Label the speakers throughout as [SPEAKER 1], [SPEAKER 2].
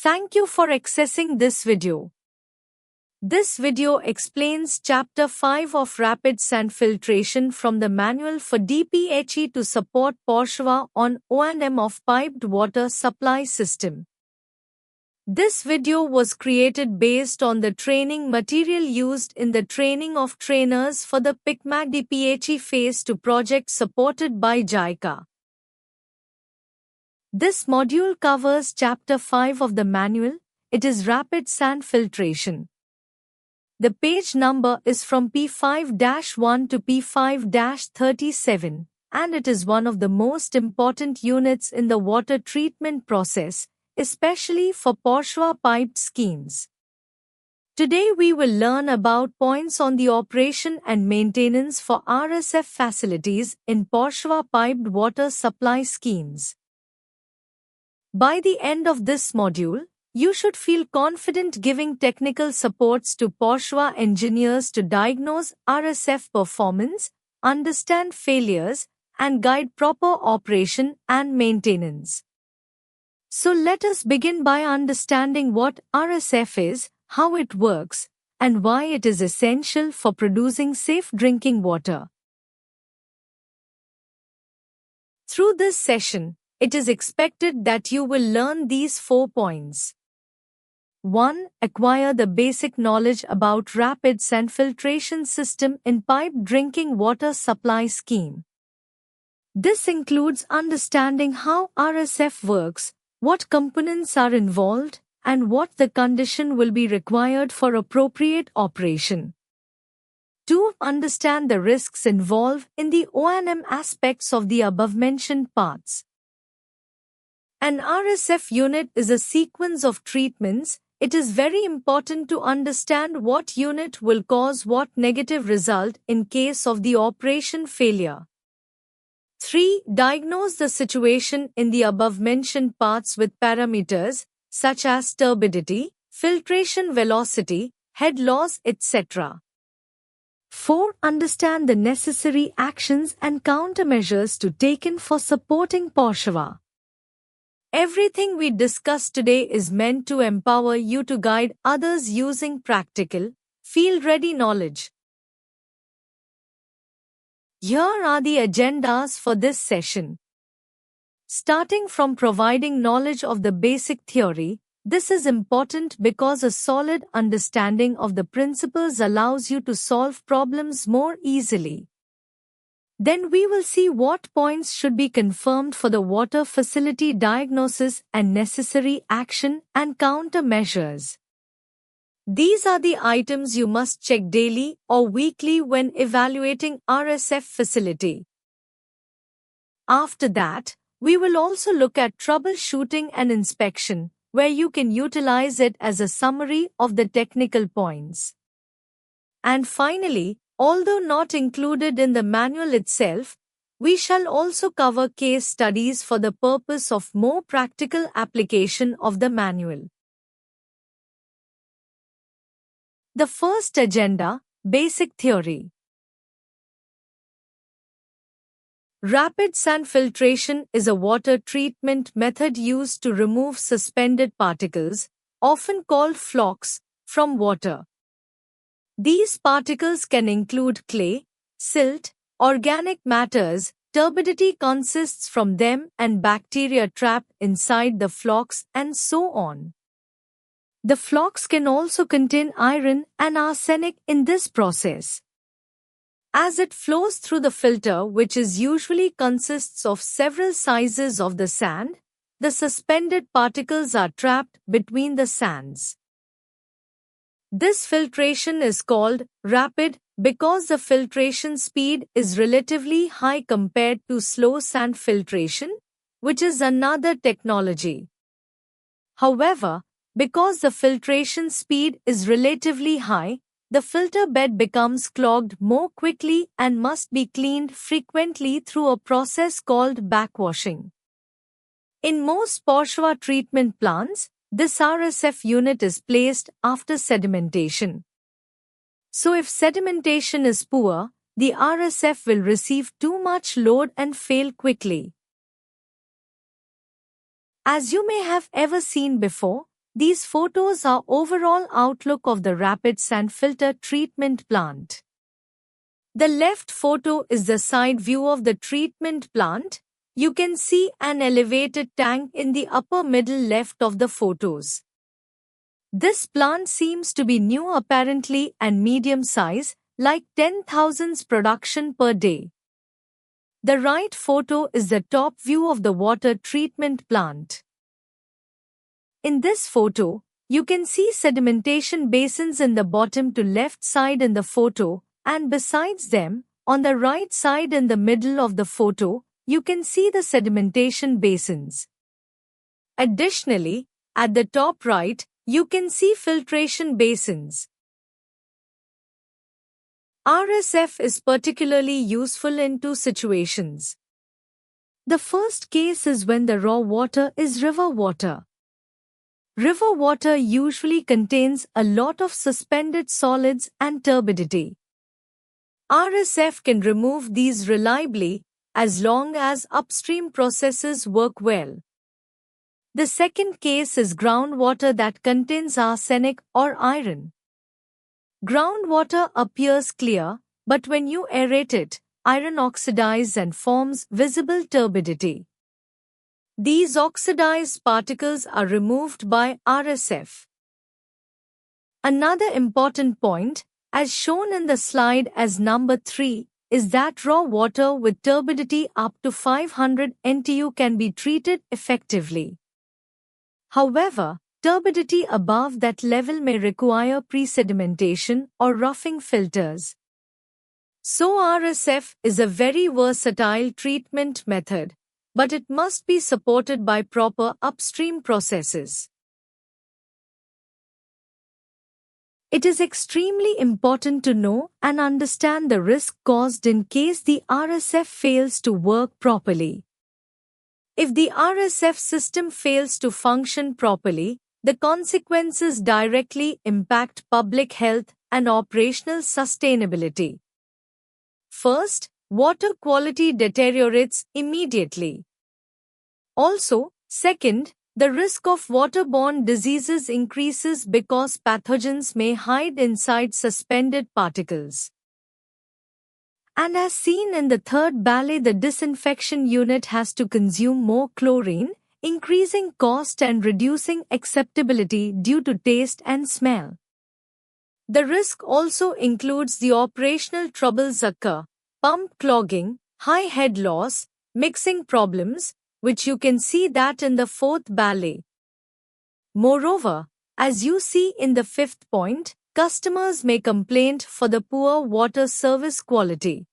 [SPEAKER 1] Thank you for accessing this video. This video explains Chapter 5 of Rapid Sand Filtration from the Manual for DPHE to support POSHWA on O&M of Piped Water Supply System. This video was created based on the training material used in the training of trainers for the PICMAC DPHE Phase 2 project supported by JICA. This module covers Chapter 5 of the manual. It is Rapid Sand Filtration. The page number is from P5-1 to P5-37, and it is one of the most important units in the water treatment process, especially for POSHWA piped schemes. Today we will learn about points on the operation and maintenance for RSF facilities in POSHWA piped water supply schemes. By the end of this module, you should feel confident giving technical supports to POSHWA engineers to diagnose RSF performance, understand failures, and guide proper operation and maintenance. So let us begin by understanding what RSF is, how it works, and why it is essential for producing safe drinking water. Through this session, it is expected that you will learn these 4 points. 1. Acquire the basic knowledge about rapid sand filtration system in piped drinking water supply scheme. This includes understanding how RSF works, what components are involved, and what the condition will be required for appropriate operation. 2. Understand the risks involved in the O&M aspects of the above-mentioned parts. An RSF unit is a sequence of treatments. It is very important to understand what unit will cause what negative result in case of the operation failure. 3. Diagnose the situation in the above-mentioned parts with parameters such as turbidity, filtration velocity, head loss, etc. 4. Understand the necessary actions and countermeasures to taken for supporting POSHWA. Everything we discuss today is meant to empower you to guide others using practical, field-ready knowledge. Here are the agendas for this session. Starting from providing knowledge of the basic theory, this is important because a solid understanding of the principles allows you to solve problems more easily. Then we will see what points should be confirmed for the water facility diagnosis and necessary action and countermeasures. These are the items you must check daily or weekly when evaluating RSF facility. After that, we will also look at troubleshooting and inspection, where you can utilize it as a summary of the technical points. And finally, although not included in the manual itself, we shall also cover case studies for the purpose of more practical application of the manual. The first agenda, Basic Theory. Rapid sand filtration is a water treatment method used to remove suspended particles, often called flocks, from water. These particles can include clay, silt, organic matters. Turbidity consists from them and bacteria trapped inside the flocks and so on. The flocks can also contain iron and arsenic in this process. As it flows through the filter, which is usually consists of several sizes of the sand, the suspended particles are trapped between the sands. This filtration is called rapid because the filtration speed is relatively high compared to slow sand filtration, which is another technology. However, because the filtration speed is relatively high, the filter bed becomes clogged more quickly and must be cleaned frequently through a process called backwashing. In most POSHWA treatment plants, this RSF unit is placed after sedimentation. So if sedimentation is poor, the RSF will receive too much load and fail quickly. As you may have ever seen before, These photos are overall outlook of the rapid sand filter treatment plant. The left photo is the side view of the treatment plant. You can see an elevated tank in the upper middle left of the photos. This plant seems to be new apparently and medium size, like 10,000 production per day. The right photo is the top view of the water treatment plant. In this photo, you can see sedimentation basins in the bottom to left side in the photo, and besides them, on the right side in the middle of the photo, you can see the sedimentation basins. Additionally, at the top right, you can see filtration basins. RSF is particularly useful in two situations. The first case is when the raw water is river water. River water usually contains a lot of suspended solids and turbidity. RSF can remove these reliably as long as upstream processes work well. The second case is groundwater that contains arsenic or iron. Groundwater appears clear, but when you aerate it, iron oxidizes and forms visible turbidity. These oxidized particles are removed by RSF. Another important point, as shown in the slide as number 3, is that raw water with turbidity up to 500 NTU can be treated effectively. However, turbidity above that level may require pre-sedimentation or roughing filters. So RSF is a very versatile treatment method, but it must be supported by proper upstream processes. It is extremely important to know and understand the risk caused in case the RSF fails to work properly. If the RSF system fails to function properly, the consequences directly impact public health and operational sustainability. First, water quality deteriorates immediately. Also, second, the risk of waterborne diseases increases because pathogens may hide inside suspended particles. And as seen in the third ballet, the disinfection unit has to consume more chlorine, increasing cost and reducing acceptability due to taste and smell. The risk also includes the operational troubles occur, pump clogging, high head loss, mixing problems, which you can see that in the fourth ballet. Moreover, as you see in the fifth point, customers may complain for the poor water service quality.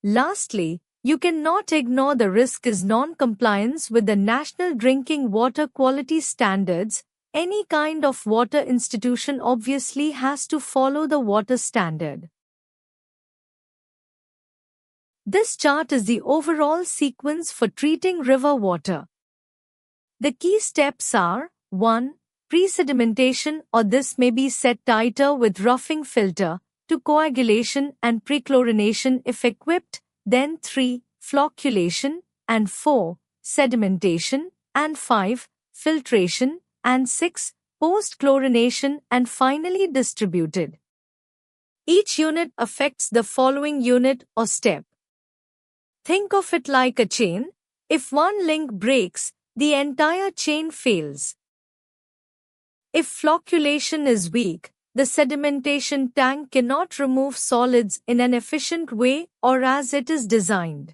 [SPEAKER 1] Lastly, you cannot ignore the risk is non-compliance with the National Drinking Water Quality Standards. Any kind of water institution obviously has to follow the water standard. This chart is the overall sequence for treating river water. The key steps are 1. Pre-sedimentation, or this may be set tighter with roughing filter, to coagulation and prechlorination if equipped, then 3. Flocculation, and 4. Sedimentation, and 5. Filtration, and 6. Post-chlorination, and finally distributed. Each unit affects the following unit or step. Think of it like a chain. If one link breaks, the entire chain fails. If flocculation is weak, the sedimentation tank cannot remove solids in an efficient way or as it is designed.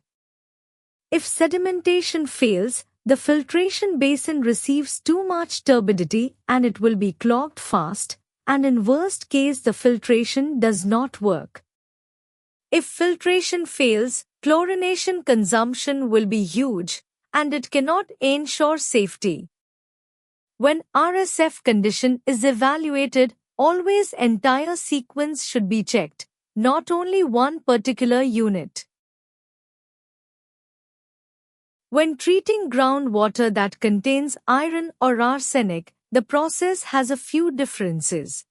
[SPEAKER 1] If sedimentation fails, the filtration basin receives too much turbidity and it will be clogged fast, and in worst case the filtration does not work. If filtration fails, chlorination consumption will be huge, and it cannot ensure safety. When RSF condition is evaluated, always entire sequence should be checked, not only one particular unit. When treating groundwater that contains iron or arsenic, the process has a few differences.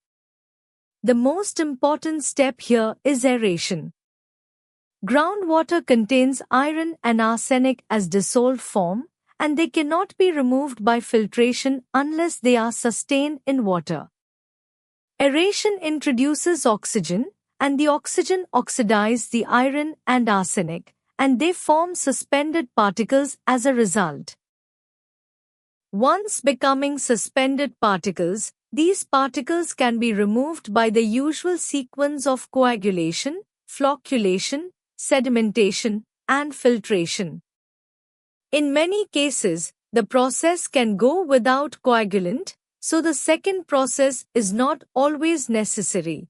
[SPEAKER 1] The most important step here is aeration. Groundwater contains iron and arsenic as dissolved form, and they cannot be removed by filtration unless they are sustained in water. Aeration introduces oxygen, and the oxygen oxidizes the iron and arsenic, and they form suspended particles as a result. Once becoming suspended particles, these particles can be removed by the usual sequence of coagulation, flocculation, sedimentation, and filtration. In many cases, the process can go without coagulant, so the second process is not always necessary.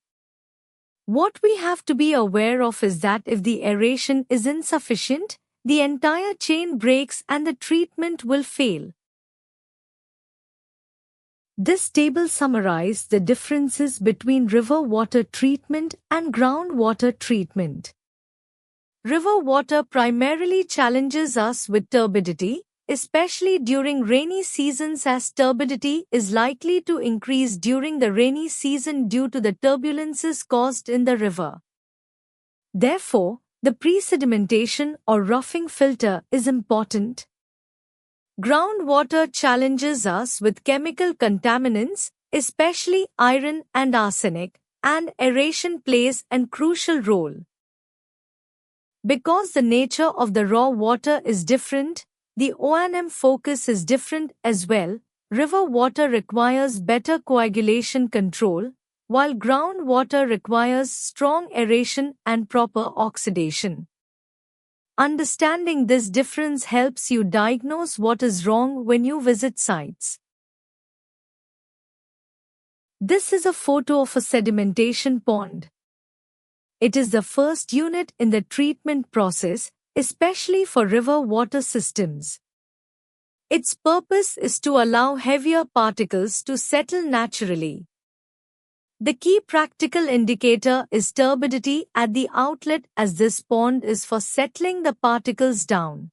[SPEAKER 1] What we have to be aware of is that if the aeration is insufficient, the entire chain breaks and the treatment will fail. This table summarizes the differences between river water treatment and groundwater treatment. River water primarily challenges us with turbidity, especially during rainy seasons, as turbidity is likely to increase during the rainy season due to the turbulences caused in the river. Therefore, the pre-sedimentation or roughing filter is important. Groundwater challenges us with chemical contaminants, especially iron and arsenic, and aeration plays a crucial role. Because the nature of the raw water is different, the O&M focus is different as well. River water requires better coagulation control, while groundwater requires strong aeration and proper oxidation. Understanding this difference helps you diagnose what is wrong when you visit sites. This is a photo of a sedimentation pond. It is the first unit in the treatment process, especially for river water systems. Its purpose is to allow heavier particles to settle naturally. The key practical indicator is turbidity at the outlet, as this pond is for settling the particles down.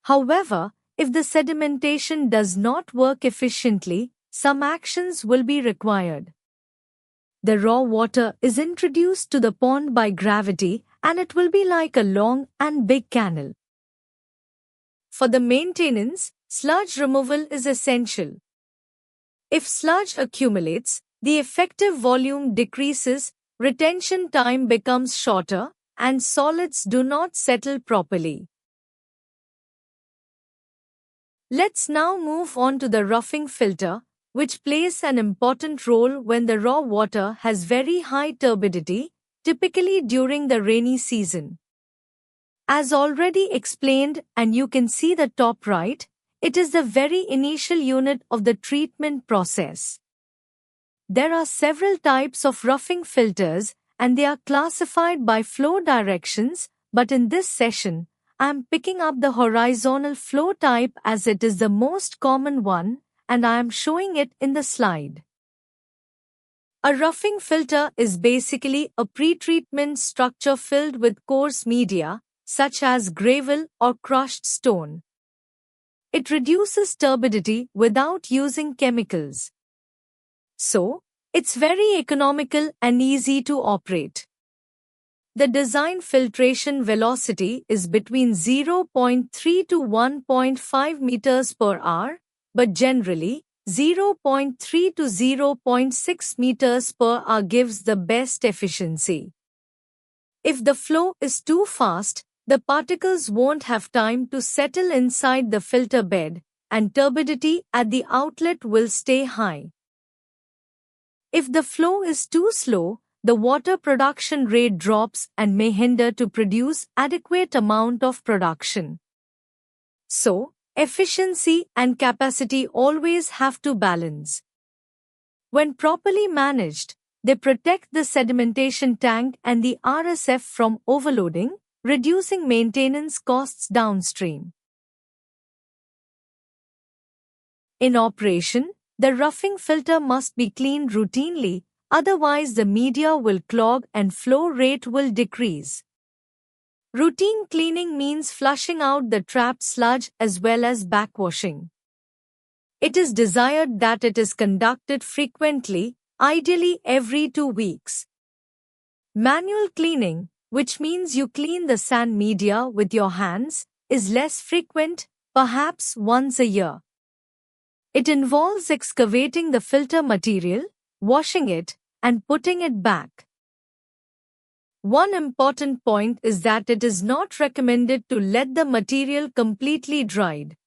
[SPEAKER 1] However, if the sedimentation does not work efficiently, some actions will be required. The raw water is introduced to the pond by gravity, and it will be like a long and big canal. For the maintenance, sludge removal is essential. If sludge accumulates, the effective volume decreases, retention time becomes shorter, and solids do not settle properly. Let's now move on to the roughing filter, which plays an important role when the raw water has very high turbidity, typically during the rainy season. As already explained, and you can see the top right, it is the very initial unit of the treatment process. There are several types of roughing filters, and they are classified by flow directions, but in this session, I am picking up the horizontal flow type as it is the most common one, and I am showing it in the slide. A roughing filter is basically a pretreatment structure filled with coarse media, such as gravel or crushed stone. It reduces turbidity without using chemicals. So, it's very economical and easy to operate. The design filtration velocity is between 0.3 to 1.5 meters per hour, but generally, 0.3 to 0.6 meters per hour gives the best efficiency. If the flow is too fast, the particles won't have time to settle inside the filter bed, and turbidity at the outlet will stay high. If the flow is too slow, the water production rate drops and may hinder to produce adequate amount of production. So, efficiency and capacity always have to balance. When properly managed, they protect the sedimentation tank and the RSF from overloading, reducing maintenance costs downstream. In operation, the roughing filter must be cleaned routinely, otherwise the media will clog and flow rate will decrease. Routine cleaning means flushing out the trapped sludge as well as backwashing. It is desired that it is conducted frequently, ideally every 2 weeks. Manual cleaning, which means you clean the sand media with your hands, is less frequent, perhaps once a year. It involves excavating the filter material, washing it, and putting it back. One important point is that it is not recommended to let the material completely dried.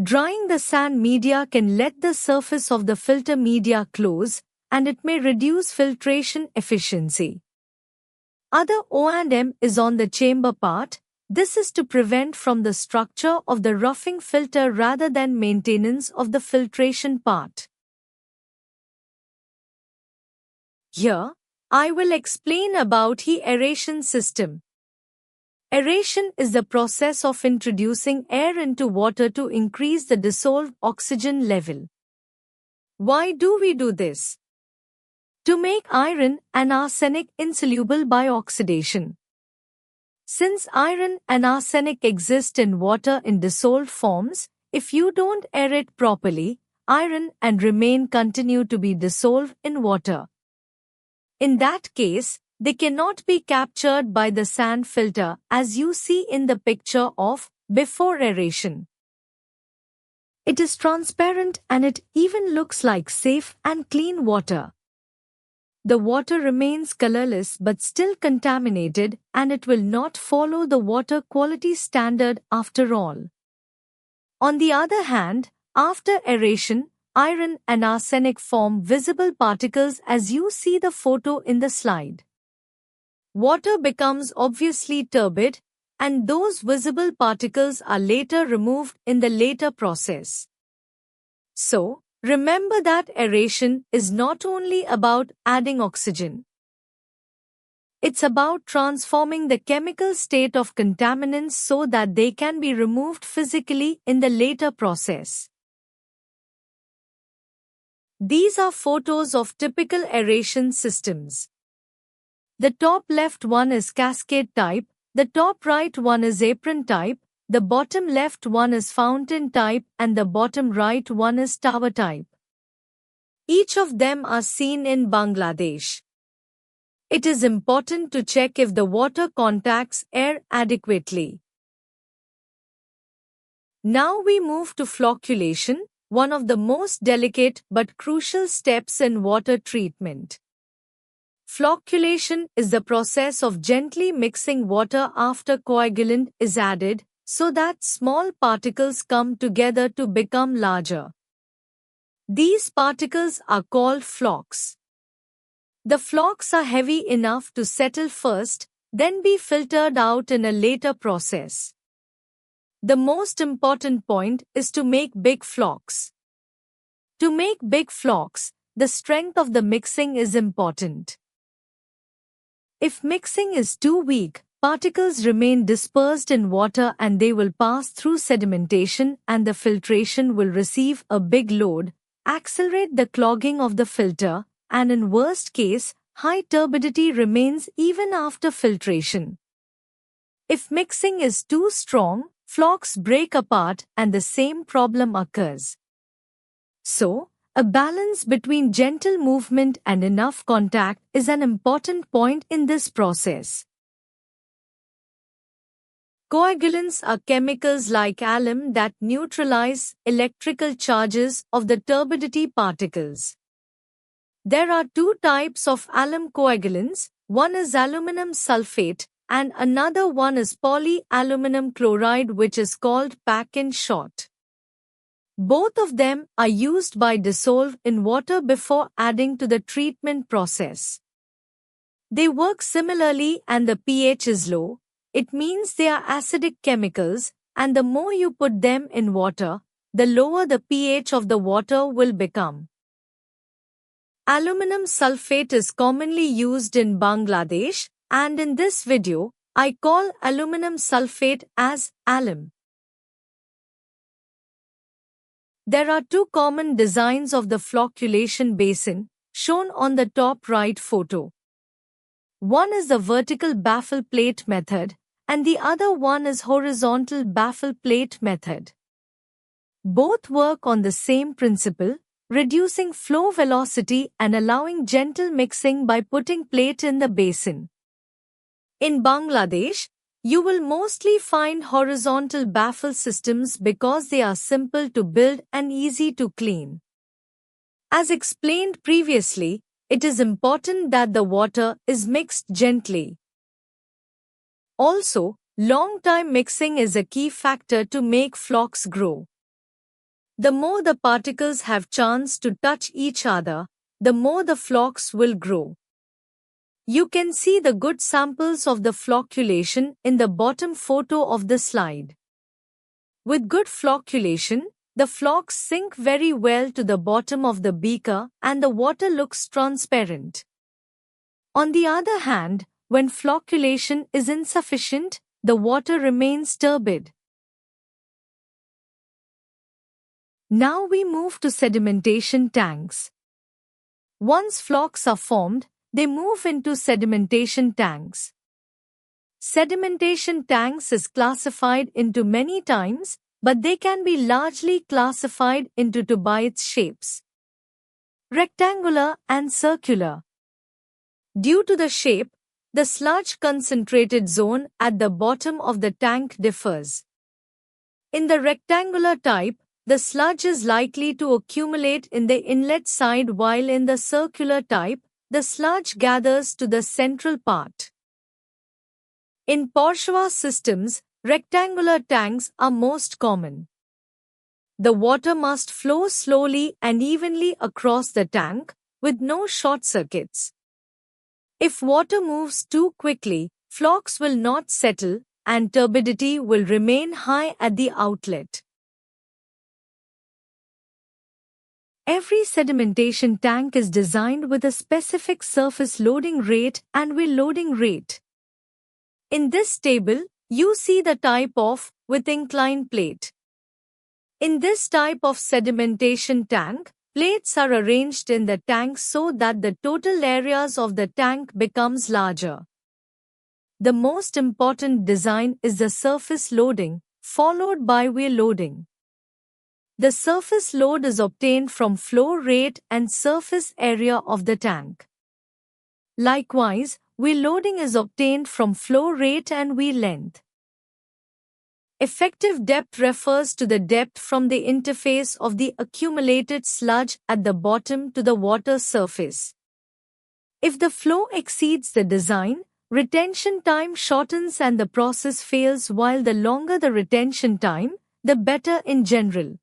[SPEAKER 1] Drying the sand media can let the surface of the filter media close, and it may reduce filtration efficiency. Other O&M is on the chamber part. This is to prevent from the structure of the roughing filter rather than maintenance of the filtration part. Here, I will explain about the aeration system. Aeration is the process of introducing air into water to increase the dissolved oxygen level. Why do we do this? To make iron and arsenic insoluble by oxidation. Since iron and arsenic exist in water in dissolved forms, if you don't air it properly, iron and remain continue to be dissolved in water. In that case, they cannot be captured by the sand filter as you see in the picture of before aeration. It is transparent and it even looks like safe and clean water. The water remains colorless but still contaminated, and it will not follow the water quality standard after all. On the other hand, after aeration, iron and arsenic form visible particles as you see the photo in the slide. Water becomes obviously turbid, and those visible particles are later removed in the later process. So, remember that aeration is not only about adding oxygen. It's about transforming the chemical state of contaminants so that they can be removed physically in the later process. These are photos of typical aeration systems. The top left one is cascade type, the top right one is apron type, the bottom left one is fountain type, and the bottom right one is tower type. Each of them are seen in Bangladesh. It is important to check if the water contacts air adequately. Now we move to flocculation, one of the most delicate but crucial steps in water treatment. Flocculation is the process of gently mixing water after coagulant is added so that small particles come together to become larger. These particles are called flocks. The flocks are heavy enough to settle first, then be filtered out in a later process. The most important point is to make big flocks. To make big flocks, the strength of the mixing is important. If mixing is too weak, particles remain dispersed in water and they will pass through sedimentation and the filtration will receive a big load, accelerate the clogging of the filter, and in worst case, high turbidity remains even after filtration. If mixing is too strong, flocks break apart and the same problem occurs. So, a balance between gentle movement and enough contact is an important point in this process. Coagulants are chemicals like alum that neutralize electrical charges of the turbidity particles. There are two types of alum coagulants, one is aluminum sulfate and another one is polyaluminum chloride, which is called PAC in short. Both of them are used by dissolve in water before adding to the treatment process. They work similarly and the pH is low. It means they are acidic chemicals, and the more you put them in water, the lower the pH of the water will become. Aluminum sulfate is commonly used in Bangladesh, and in this video, I call aluminum sulfate as alum. There are two common designs of the flocculation basin, shown on the top right photo. One is the vertical baffle plate method, and the other one is horizontal baffle plate method. Both work on the same principle, reducing flow velocity and allowing gentle mixing by putting plate in the basin. In Bangladesh, You will mostly find horizontal baffle systems because they are simple to build and easy to clean. As explained previously, it is important that the water is mixed gently. Also, long-time mixing is a key factor to make flocks grow. The more the particles have chance to touch each other, the more the flocks will grow. You can see the good samples of the flocculation in the bottom photo of the slide. With good flocculation, the flocks sink very well to the bottom of the beaker and the water looks transparent. On the other hand, when flocculation is insufficient, the water remains turbid. Now we move to sedimentation tanks. Once flocks are formed, they move into sedimentation tanks. Sedimentation tanks is classified into many types, but they can be largely classified into two by its shapes: rectangular and circular. Due to the shape, the sludge concentrated zone at the bottom of the tank differs. In the rectangular type, the sludge is likely to accumulate in the inlet side, while in the circular type, the sludge gathers to the central part. In bourgeois systems, rectangular tanks are most common. The water must flow slowly and evenly across the tank, with no short circuits. If water moves too quickly, flocks will not settle, and turbidity will remain high at the outlet. Every sedimentation tank is designed with a specific surface loading rate and wheel loading rate. In this table, you see the type of with incline plate. In this type of sedimentation tank, plates are arranged in the tank so that the total areas of the tank becomes larger. The most important design is the surface loading, followed by wheel loading. The surface load is obtained from flow rate and surface area of the tank. Likewise, wheel loading is obtained from flow rate and wheel length. Effective depth refers to the depth from the interface of the accumulated sludge at the bottom to the water surface. If the flow exceeds the design, retention time shortens and the process fails, while the longer the retention time, the better in general.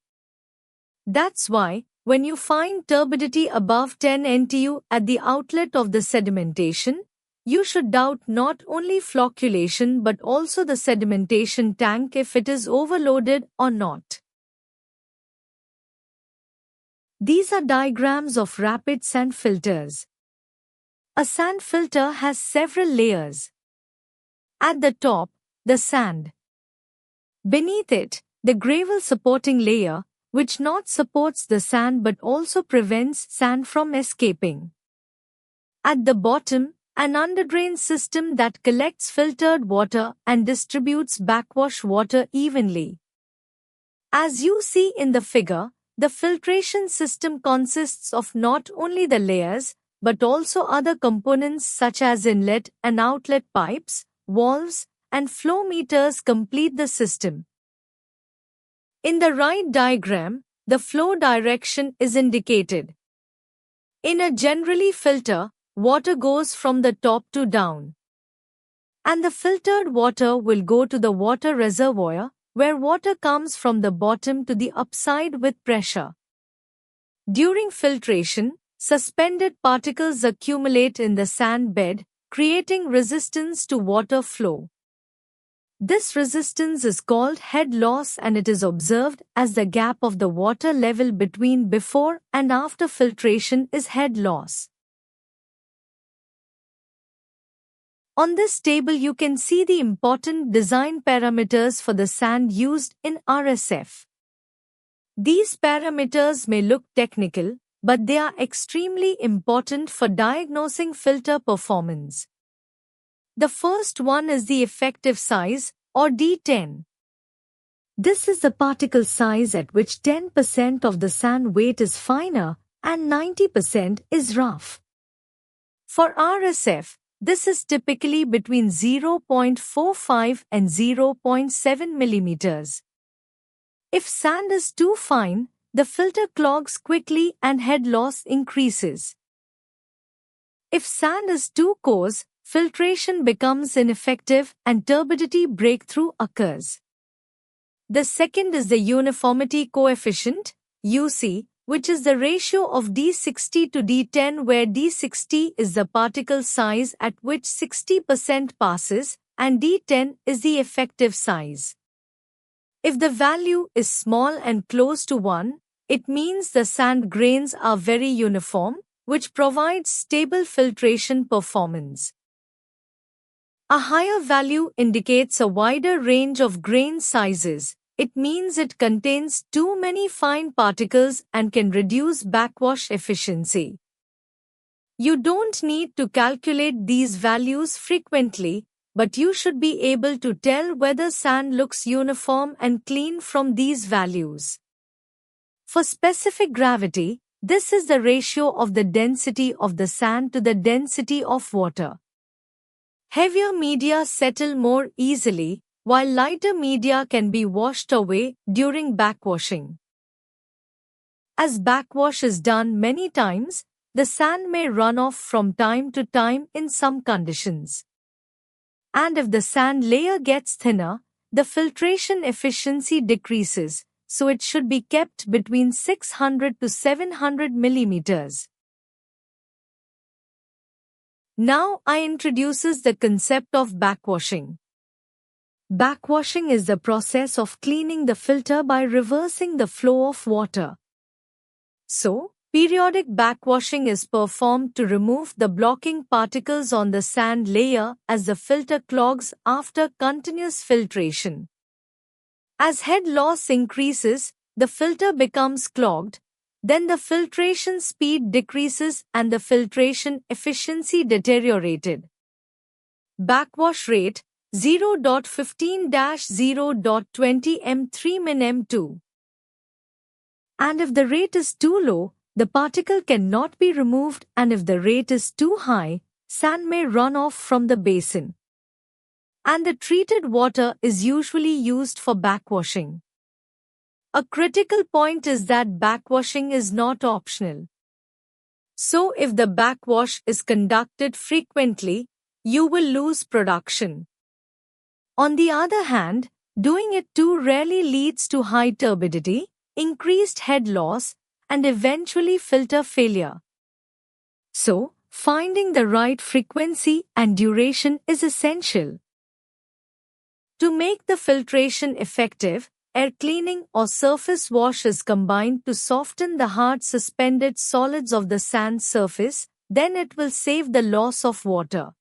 [SPEAKER 1] That's why, when you find turbidity above 10 NTU at the outlet of the sedimentation, you should doubt not only flocculation but also the sedimentation tank if it is overloaded or not. These are diagrams of rapid sand filters. A sand filter has several layers. At the top, the sand. Beneath it, the gravel supporting layer, which not supports the sand but also prevents sand from escaping. At the bottom, an underdrain system that collects filtered water and distributes backwash water evenly. As you see in the figure, the filtration system consists of not only the layers, but also other components such as inlet and outlet pipes, valves, and flow meters complete the system. In the right diagram, the flow direction is indicated. In a generally filter, water goes from the top to down. And the filtered water will go to the water reservoir, where water comes from the bottom to the upside with pressure. During filtration, suspended particles accumulate in the sand bed, creating resistance to water flow. This resistance is called head loss, and it is observed as the gap of the water level between before and after filtration is head loss. On this table you can see the important design parameters for the sand used in RSF. These parameters may look technical, but they are extremely important for diagnosing filter performance. The first one is the effective size, or D10. This is the particle size at which 10% of the sand weight is finer and 90% is rough. For RSF, This is typically between 0.45 and 0.7 millimeters. If sand is too fine, the filter clogs quickly and head loss increases. If sand is too coarse, filtration becomes ineffective and turbidity breakthrough occurs. The second is the uniformity coefficient, UC, which is the ratio of D60 to D10, where D60 is the particle size at which 60% passes and D10 is the effective size. If the value is small and close to 1, it means the sand grains are very uniform, which provides stable filtration performance. A higher value indicates a wider range of grain sizes. It means it contains too many fine particles and can reduce backwash efficiency. You don't need to calculate these values frequently, but you should be able to tell whether sand looks uniform and clean from these values. For specific gravity, this is the ratio of the density of the sand to the density of water. Heavier media settle more easily, while lighter media can be washed away during backwashing. As backwash is done many times, the sand may run off from time to time in some conditions. And if the sand layer gets thinner, the filtration efficiency decreases, so it should be kept between 600 to 700 millimeters. Now I introduces the concept of backwashing. Backwashing is the process of cleaning the filter by reversing the flow of water. So, periodic backwashing is performed to remove the blocking particles on the sand layer as the filter clogs after continuous filtration. As head loss increases, the filter becomes clogged, then the filtration speed decreases and the filtration efficiency deteriorated. Backwash rate 0.15-0.20 m3 min m2. And if the rate is too low, the particle cannot be removed, and if the rate is too high, sand may run off from the basin. And the treated water is usually used for backwashing. A critical point is that backwashing is not optional. So if the backwash is conducted frequently, you will lose production. On the other hand, doing it too rarely leads to high turbidity, increased head loss, and eventually filter failure. So, finding the right frequency and duration is essential. To make the filtration effective, air cleaning or surface wash is combined to soften the hard suspended solids of the sand surface, then it will save the loss of water.